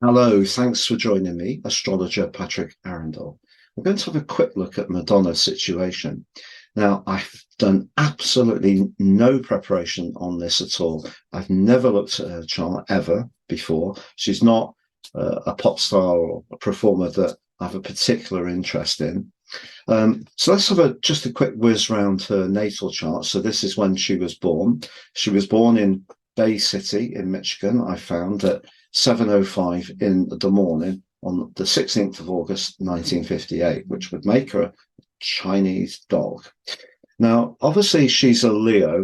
Hello, thanks for joining me, astrologer Patrick Arundell. We're going to have a quick look at Madonna's situation. Now, I've done absolutely no preparation on this at all. I've never looked at her chart ever before. She's not a pop star or a performer that I have a particular interest in. So let's have just a quick whiz round her natal chart. So this is when she was born. She was born in Bay City in Michigan. I found at 7:05 in the morning on the 16th of August 1958, which would make her a Chinese dog. Now, obviously, she's a Leo,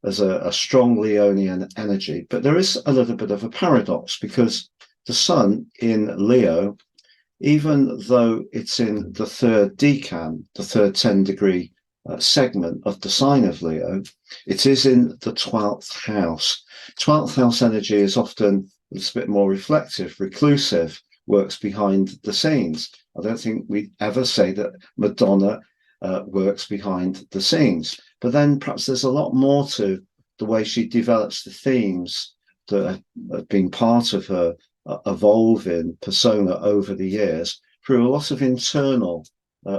as a strong Leonian energy, but there is a little bit of a paradox because the sun in Leo, even though it's in the third decan, the third 10-degree segment of the sign of Leo, it is in the 12th house. 12th house energy is often a little bit more reflective, reclusive, works behind the scenes. I don't think we ever say that Madonna works behind the scenes. But then perhaps there's a lot more to the way she develops the themes that have been part of her evolving persona over the years through a lot of internal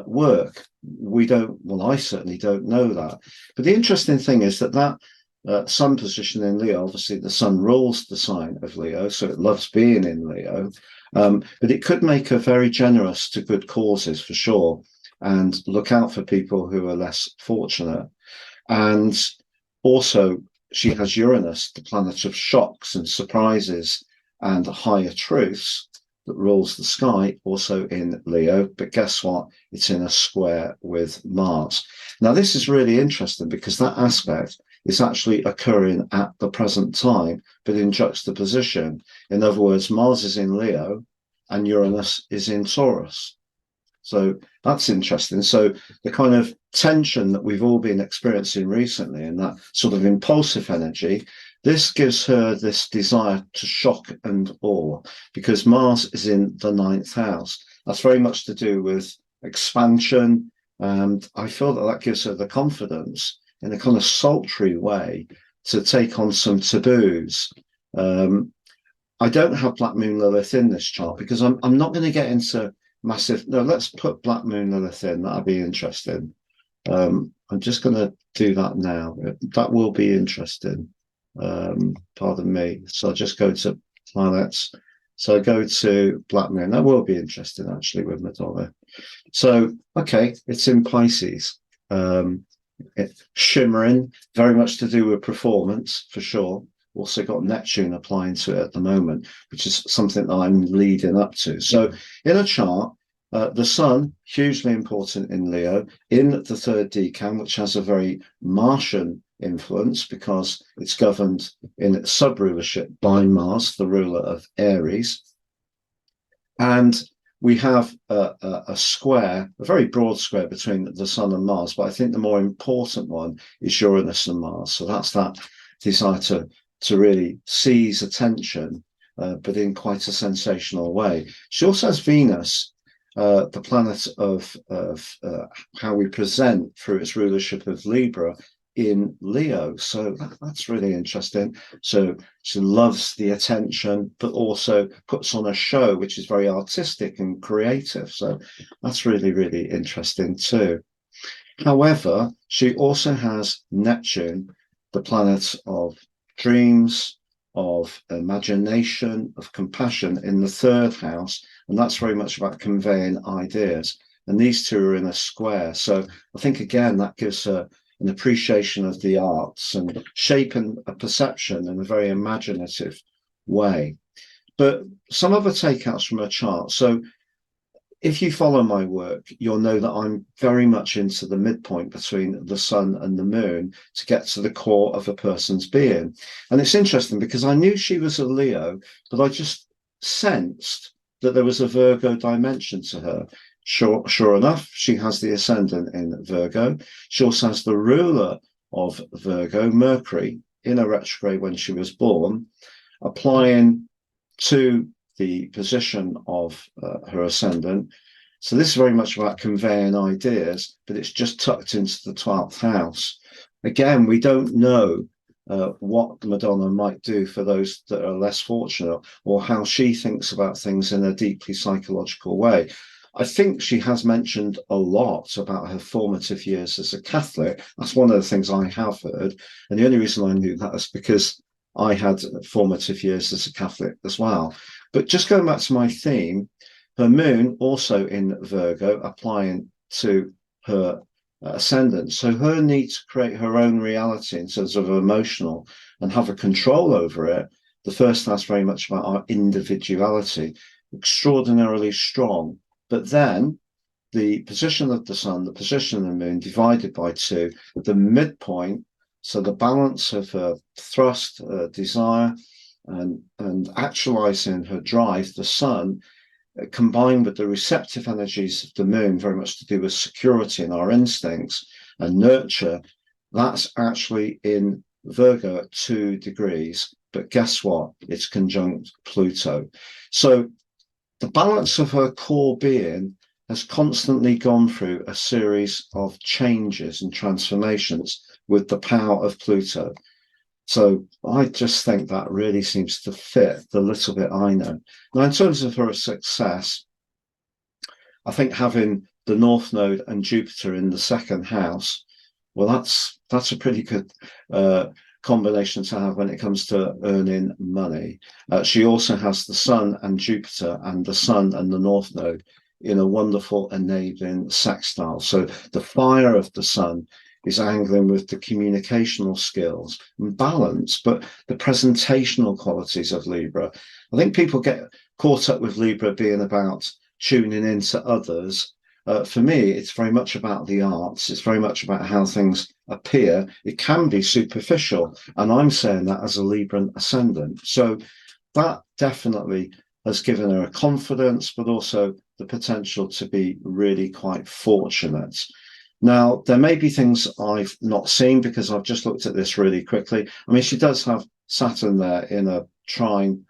work. We don't, well, I certainly don't know that. But the interesting thing is that sun position in Leo, obviously the sun rules the sign of Leo, so it loves being in Leo. But it could make her very generous to good causes for sure, and look out for people who are less fortunate. And also, she has Uranus, the planet of shocks and surprises and higher truths that rules the sky, also in Leo. But guess what? It's in a square with Mars. Now, this is really interesting because that aspect is actually occurring at the present time, but in juxtaposition. In other words, Mars is in Leo and Uranus is in Taurus. So that's interesting. So the kind of tension that we've all been experiencing recently and that sort of impulsive energy, this gives her this desire to shock and awe because Mars is in the ninth house. That's very much to do with expansion. And I feel that gives her the confidence in a kind of sultry way to take on some taboos. I don't have Black Moon Lilith in this chart because I'm not going to get into massive. No, let's put Black Moon Lilith in. That'd be interesting. I'm just going to do that now. That will be interesting. Pardon me. So I'll just go to planets. So I go to Black Moon. That will be interesting actually with Madonna. So okay, it's in Pisces. Shimmering, very much to do with performance for sure. Also got Neptune applying to it at the moment, which is something that I'm leading up to. So in a chart, the sun, hugely important in Leo, in the third decan, which has a very Martian influence because it's governed in its sub-rulership by Mars, the ruler of Aries. And we have a square, a very broad square between the sun and Mars, but I think the more important one is Uranus and Mars. So that's that desire to really seize attention, but in quite a sensational way. She also has Venus, the planet of how we present through its rulership of Libra in Leo. So that's really interesting. So she loves the attention, but also puts on a show, which is very artistic and creative. So that's really, really interesting too. However, she also has Neptune, the planet of dreams, of imagination, of compassion in the third house. And that's very much about conveying ideas. And these two are in a square. So I think, again, that gives her an appreciation of the arts and shaping a perception in a very imaginative way. But some other takeouts from her chart. So if you follow my work, you'll know that I'm very much into the midpoint between the sun and the moon to get to the core of a person's being. And it's interesting because I knew she was a Leo, but I just sensed that there was a Virgo dimension to her. Sure enough, she has the ascendant in Virgo. She also has the ruler of Virgo, Mercury, in a retrograde when she was born, applying to the position of her ascendant. So this is very much about conveying ideas, but it's just tucked into the 12th house. Again, we don't know what Madonna might do for those that are less fortunate, or how she thinks about things in a deeply psychological way. I think she has mentioned a lot about her formative years as a Catholic. That's one of the things I have heard. And the only reason I knew that is because I had formative years as a Catholic as well. But just going back to my theme, her moon also in Virgo, applying to her ascendant. So her need to create her own reality in terms of emotional and have a control over it. The first house very much about our individuality, extraordinarily strong. But then the position of the sun, the position of the moon divided by two, the midpoint, so the balance of her thrust, desire, and actualizing her drive, the sun, combined with the receptive energies of the moon, very much to do with security and our instincts and nurture, that's actually in Virgo at 2 degrees. But guess what? It's conjunct Pluto. So the balance of her core being has constantly gone through a series of changes and transformations with the power of Pluto. So I just think that really seems to fit the little bit I know. Now, in terms of her success, I think having the North Node and Jupiter in the second house, well, that's a pretty good combination to have when it comes to earning money. She also has the Sun and Jupiter and the Sun and the North Node in a wonderful enabling sextile. So the fire of the Sun is angling with the communicational skills and balance, but the presentational qualities of Libra. I think people get caught up with Libra being about tuning into others. For me, it's very much about the arts. It's very much about how things appear. It can be superficial, and I'm saying that as a Libran ascendant. So that definitely has given her a confidence, but also the potential to be really quite fortunate. Now, there may be things I've not seen because I've just looked at this really quickly. I mean, she does have Saturn there in a trine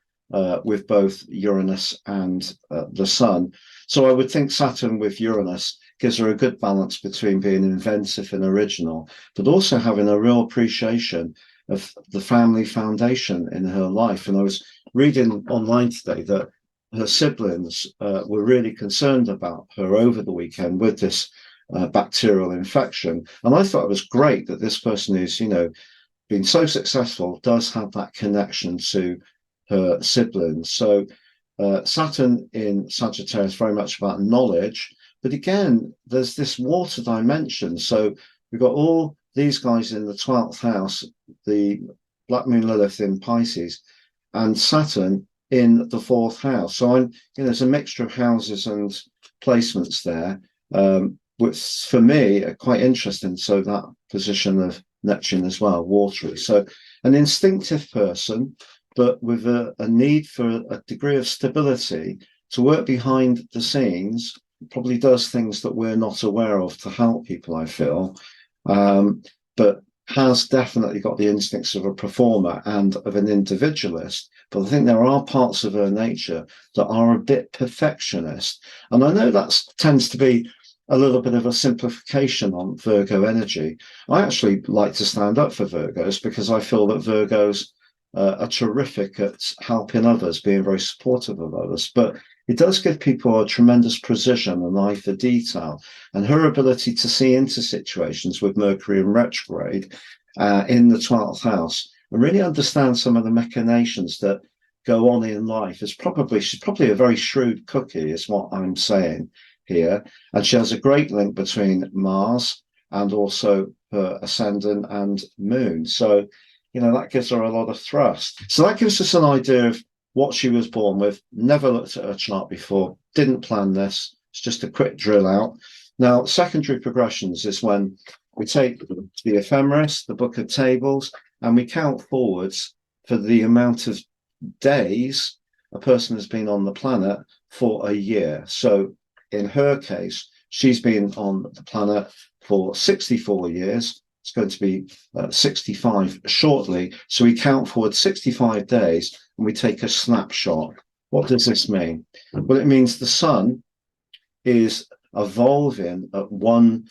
with both Uranus and the Sun. So I would think Saturn with Uranus gives her a good balance between being inventive and original, but also having a real appreciation of the family foundation in her life. And I was reading online today that her siblings were really concerned about her over the weekend with this bacterial infection. And I thought it was great that this person who's, been so successful does have that connection to her siblings. So Saturn in Sagittarius very much about knowledge, but again, there's this water dimension. So we've got all these guys in the 12th house, the Black Moon Lilith in Pisces, and Saturn in the 4th house. So there's a mixture of houses and placements there, which for me are quite interesting. So that position of Neptune as well, watery. So an instinctive person, but with a need for a degree of stability to work behind the scenes, probably does things that we're not aware of to help people, I feel, but has definitely got the instincts of a performer and of an individualist. But I think there are parts of her nature that are a bit perfectionist. And I know that tends to be a little bit of a simplification on Virgo energy. I actually like to stand up for Virgos because I feel that Virgos are terrific at helping others, being very supportive of others. But it does give people a tremendous precision and eye for detail. And her ability to see into situations with Mercury in retrograde in the 12th house and really understand some of the machinations that go on in life she's probably a very shrewd cookie, is what I'm saying here. And she has a great link between Mars and also her ascendant and moon. So, that gives her a lot of thrust. So that gives us an idea of what she was born with. Never looked at her chart before, didn't plan this. It's just a quick drill out. Now, secondary progressions is when we take the ephemeris, the book of tables, and we count forwards for the amount of days a person has been on the planet for a year. So in her case, she's been on the planet for 64 years. It's going to be 65 shortly. So we count forward 65 days and we take a snapshot. What does this mean? Well, it means the sun is evolving at one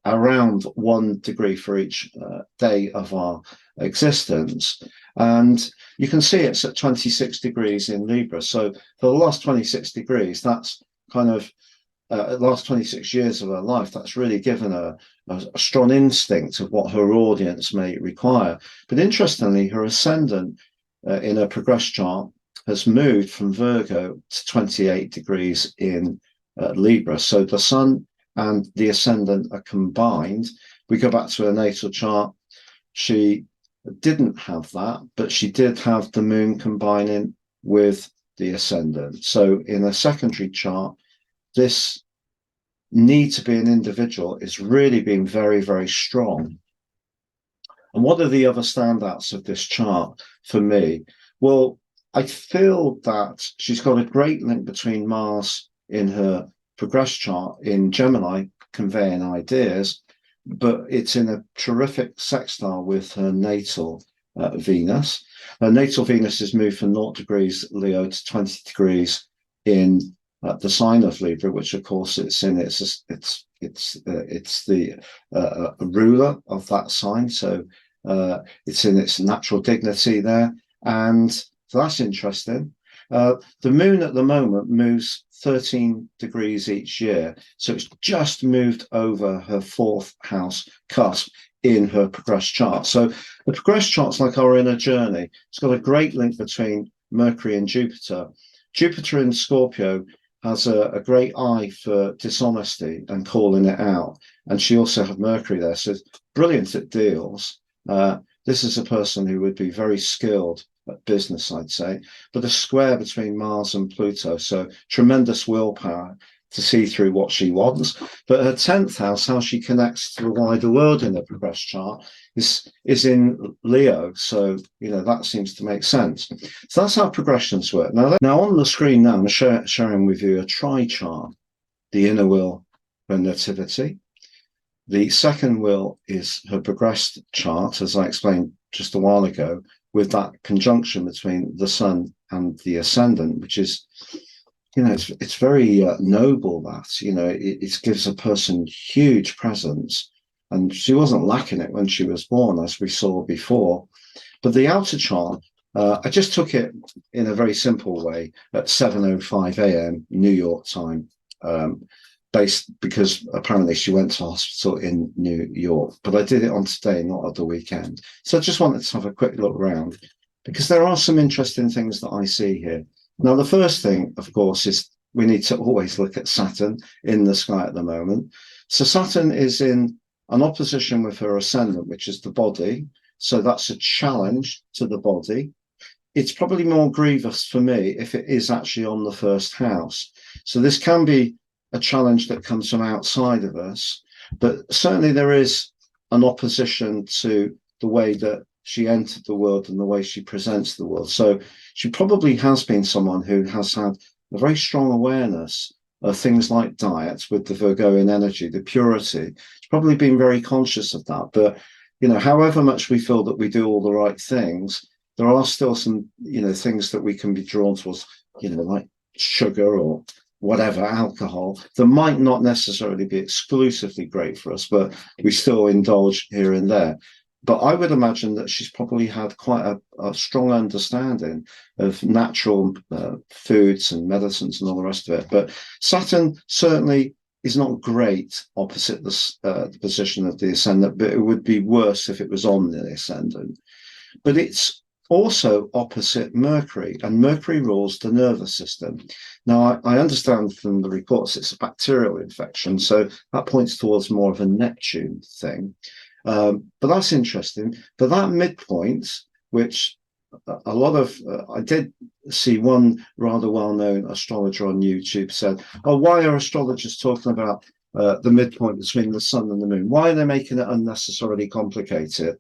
around 1 degree for each day of our existence. And you can see it's at 26 degrees in Libra. So for the last 26 degrees, that's kind of last 26 years of her life, that's really given her a strong instinct of what her audience may require. But interestingly, her ascendant in her progress chart has moved from Virgo to 28 degrees in Libra. So the sun and the ascendant are combined. We go back to her natal chart. She didn't have that, but she did have the moon combining with the ascendant. So in a secondary chart, this need to be an individual is really being very, very strong. And what are the other standouts of this chart for me? Well, I feel that she's got a great link between Mars in her progress chart in Gemini, conveying ideas, but it's in a terrific sextile with her natal Venus. Her natal Venus has moved from 0 degrees Leo to 20 degrees in the sign of Libra, which of course it's in it's the ruler of that sign, so it's in its natural dignity there, and so that's interesting. The moon at the moment moves 13 degrees each year, so it's just moved over her 4th house cusp in her progress chart. So the progress chart's like our inner journey. It's got a great link between Mercury and Jupiter. Jupiter in Scorpio has a great eye for dishonesty and calling it out. And she also had Mercury there. So brilliant at deals. This is a person who would be very skilled at business, I'd say, but a square between Mars and Pluto. So tremendous willpower to see through what she wants. But her 10th house, how she connects to the wider world in the progress chart, is in Leo. So, that seems to make sense. So that's how progressions work. Now on the screen now, I'm sharing with you a tri-chart, the inner wheel, her nativity. The second wheel is her progressed chart, as I explained just a while ago, with that conjunction between the sun and the ascendant, which is, it's very noble that, it gives a person huge presence. And she wasn't lacking it when she was born, as we saw before. But the outer chart, I just took it in a very simple way at 7:05 a.m. New York time, because apparently she went to hospital in New York. But I did it on today, not at the weekend. So I just wanted to have a quick look around, because there are some interesting things that I see here. Now, the first thing, of course, is we need to always look at Saturn in the sky at the moment. So Saturn is in an opposition with her ascendant, which is the body. So that's a challenge to the body. It's probably more grievous for me if it is actually on the first house. So this can be a challenge that comes from outside of us, but certainly there is an opposition to the way that she entered the world and the way she presents the world. So she probably has been someone who has had a very strong awareness of things like diet with the Virgoian energy, the purity. She's probably been very conscious of that. But, however much we feel that we do all the right things, there are still some, things that we can be drawn towards, like sugar or whatever, alcohol, that might not necessarily be exclusively great for us, but we still indulge here and there. But I would imagine that she's probably had quite a strong understanding of natural foods and medicines and all the rest of it. But Saturn certainly is not great opposite the position of the ascendant, but it would be worse if it was on the ascendant. But it's also opposite Mercury, and Mercury rules the nervous system. Now, I understand from the reports it's a bacterial infection, so that points towards more of a Neptune thing. But that's interesting. But that midpoint, which a lot of, I did see one rather well-known astrologer on YouTube said, oh, why are astrologers talking about the midpoint between the sun and the moon? Why are they making it unnecessarily complicated?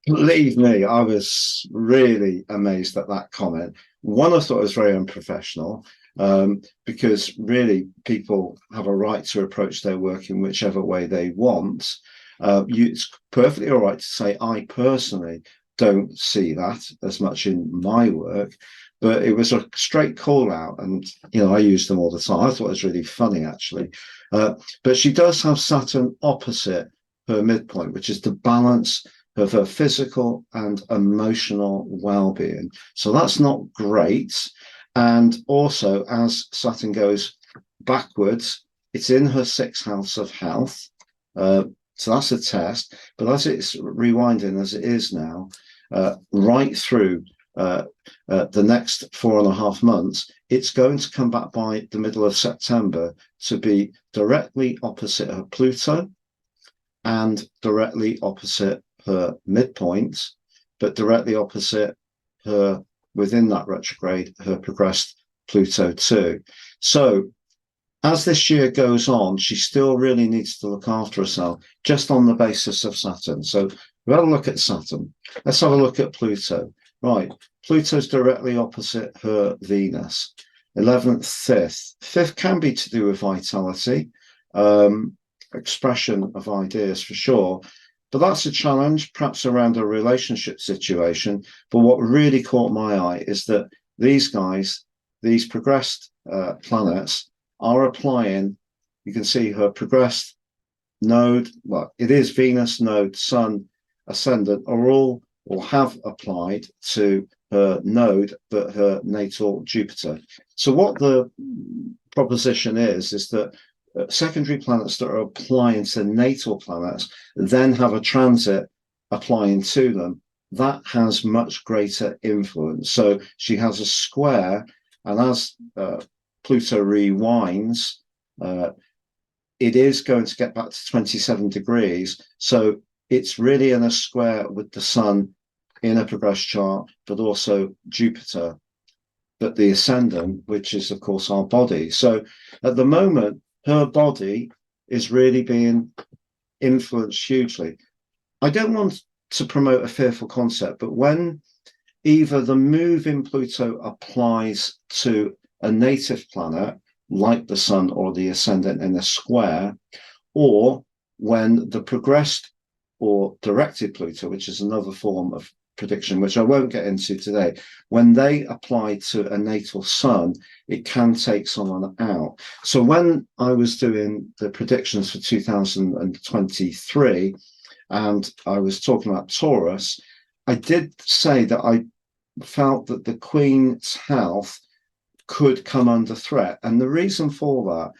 Believe me, I was really amazed at that comment. One, I thought it was very unprofessional, because really people have a right to approach their work in whichever way they want. It's perfectly all right to say, I personally don't see that as much in my work, but it was a straight call out, and I use them all the time. I thought it was really funny, actually. But she does have Saturn opposite her midpoint, which is the balance of her physical and emotional well-being. So that's not great. And also, as Saturn goes backwards, it's in her sixth house of health. So that's a test. But as it's rewinding, as it is now, right through the next 4.5 months, it's going to come back by the middle of September to be directly opposite her Pluto and directly opposite her midpoint, but directly opposite her, within that retrograde, her progressed Pluto too. So as this year goes on, she still really needs to look after herself just on the basis of Saturn. So we've had a look at Saturn. Let's have a look at Pluto. Right, Pluto's directly opposite her Venus. 11th, 5th. 5th can be to do with vitality, expression of ideas for sure. But that's a challenge, perhaps around a relationship situation. But what really caught my eye is that these guys, these progressed planets, are applying, you can see her progressed node, well, it is Venus, node, Sun, ascendant, are all or have applied to her node, but her natal Jupiter. So what the proposition is that secondary planets that are applying to natal planets then have a transit applying to them. That has much greater influence. So she has a square, and as Pluto rewinds, it is going to get back to 27 degrees. So it's really in a square with the Sun in a progressed chart, but also Jupiter, but the ascendant, which is, of course, our body. So at the moment, her body is really being influenced hugely. I don't want to promote a fearful concept, but when either the move in Pluto applies to a native planet, like the Sun or the ascendant in a square, or when the progressed or directed Pluto, which is another form of prediction, which I won't get into today, when they apply to a natal Sun, it can take someone out. So when I was doing the predictions for 2023, and I was talking about Taurus, I did say that I felt that the Queen's health could come under threat. And the reason for that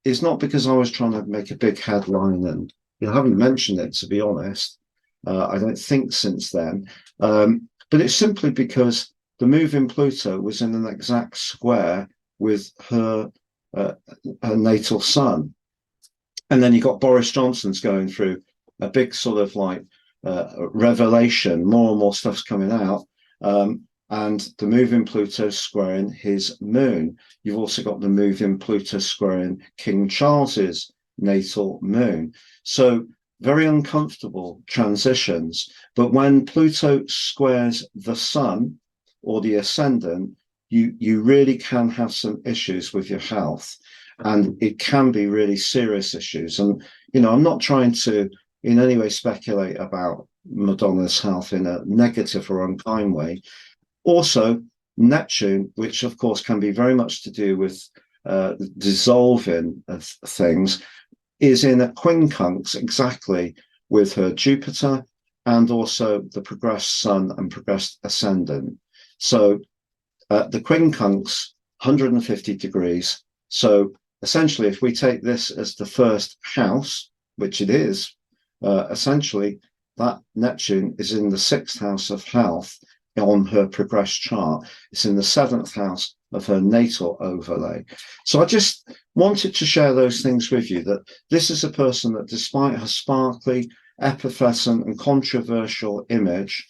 is not because I was trying to make a big headline, and I haven't mentioned it, to be honest. I don't think since then. But it's simply because the move in Pluto was in an exact square with her natal Sun. And then you got Boris Johnson's going through a big sort of like revelation, more and more stuff's coming out. And the move in Pluto squaring his moon. You've also got the move in Pluto squaring King Charles's natal moon. So very uncomfortable transitions. But when Pluto squares the Sun or the ascendant, you really can have some issues with your health. And it can be really serious issues. And, I'm not trying to in any way speculate about Madonna's health in a negative or unkind way. Also, Neptune, which of course can be very much to do with the dissolving of things, is in a quincunx exactly with her Jupiter and also the progressed Sun and progressed ascendant. So the quincunx, 150 degrees. So essentially, if we take this as the first house, which it is, essentially that Neptune is in the sixth house of health on her progressed chart. It's in the seventh house of her natal overlay. So I just wanted to share those things with you, that this is a person that, despite her sparkly, effervescent and controversial image,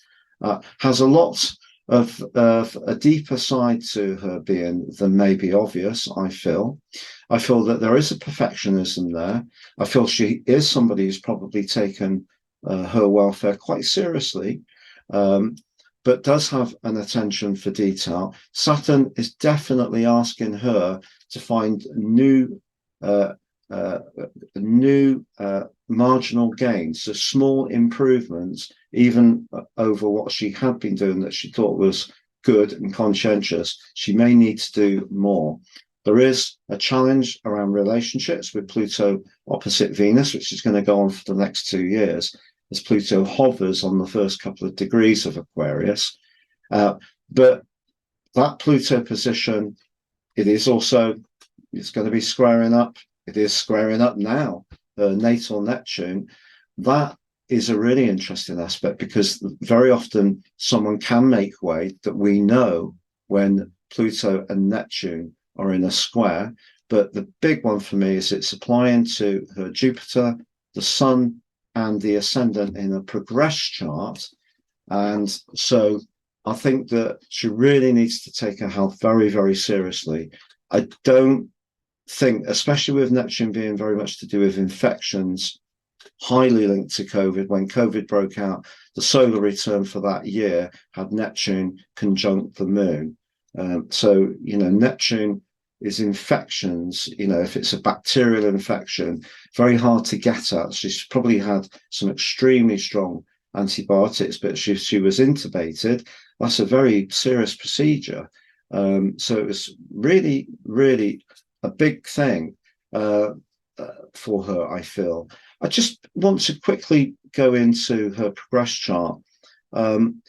has a lot of a deeper side to her being than may be obvious, I feel. I feel that there is a perfectionism there. I feel she is somebody who's probably taken her welfare quite seriously, but does have an attention for detail. Saturn is definitely asking her to find new new marginal gains, so small improvements, even over what she had been doing that she thought was good and conscientious. She may need to do more. There is a challenge around relationships with Pluto opposite Venus, which is going to go on for the next 2 years, as Pluto hovers on the first couple of degrees of Aquarius. But that Pluto position, it's going to be squaring up. It is squaring up now, natal Neptune. That is a really interesting aspect, because very often someone can make way that we know when Pluto and Neptune are in a square. But the big one for me is it's applying to her Jupiter, the Sun, and the ascendant in a progress chart. And so I think that she really needs to take her health very, very seriously. I don't think, especially with Neptune being very much to do with infections, highly linked to COVID. When COVID broke out, the solar return for that year had Neptune conjunct the moon. So, Neptune is infections. If it's a bacterial infection, very hard to get at. She's probably had some extremely strong antibiotics, but she was intubated. That's a very serious procedure. So it was really, really a big thing for her, I feel. I just want to quickly go into her progress chart. In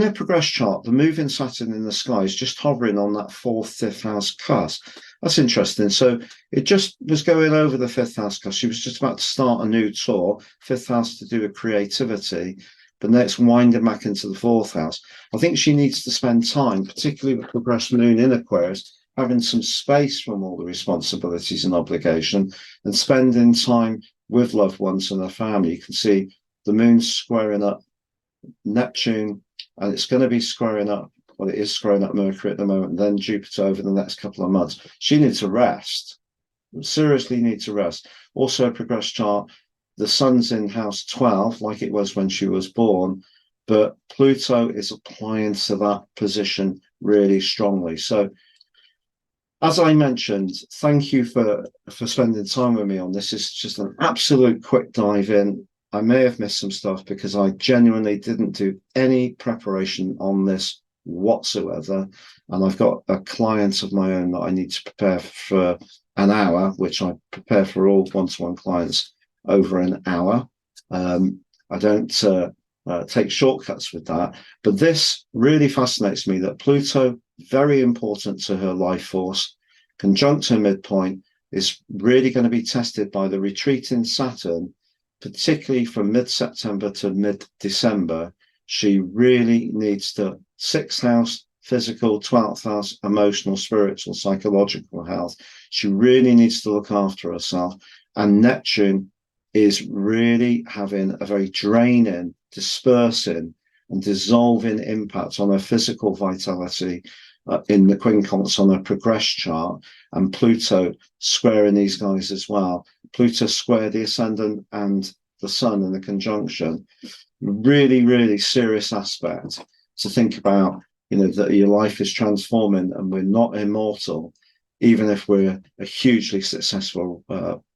a progress chart, the moving Saturn in the sky is just hovering on that 4th, 5th house cusp. That's interesting. So it just was going over the 5th house cusp. She was just about to start a new tour, 5th house to do with creativity, but next winding back into the 4th house. I think she needs to spend time, particularly with progress moon in Aquarius, having some space from all the responsibilities and obligation, and spending time with loved ones and their family. You can see the moon's squaring up Neptune, and it's going to be squaring up, well, it is squaring up Mercury at the moment, and then Jupiter over the next couple of months. She needs to rest, seriously need to rest. Also a progress chart, the Sun's in house 12, like it was when she was born, but Pluto is applying to that position really strongly. So as I mentioned, thank you for spending time with me on this. It's just an absolute quick dive in. I may have missed some stuff because I genuinely didn't do any preparation on this whatsoever. And I've got a client of my own that I need to prepare for an hour, which I prepare for all one-to-one clients over an hour. I don't take shortcuts with that. But this really fascinates me, that Pluto, very important to her life force, conjunct her midpoint, is really going to be tested by the retreating Saturn, particularly from mid-September to mid-December. She really needs to 6th house, physical, 12th house, emotional, spiritual, psychological health. She really needs to look after herself. And Neptune is really having a very draining, dispersing, and dissolving impact on her physical vitality in the quincunx on her progress chart. And Pluto squaring these guys as well. Pluto square the ascendant and the Sun in the conjunction. Really, really serious aspect to think about, that your life is transforming and we're not immortal, even if we're a hugely successful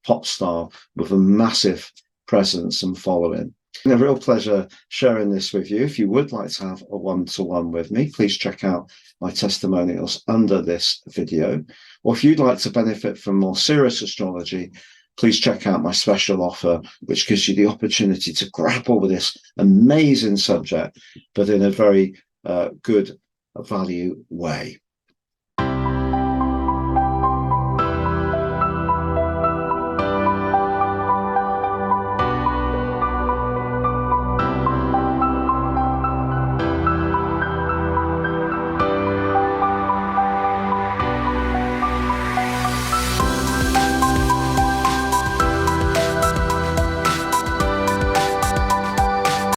pop star with a massive presence and following. A real pleasure sharing this with you. If you would like to have a one-to-one with me, please check out my testimonials under this video. Or if you'd like to benefit from more serious astrology, please check out my special offer, which gives you the opportunity to grapple with this amazing subject, but in a very good value way.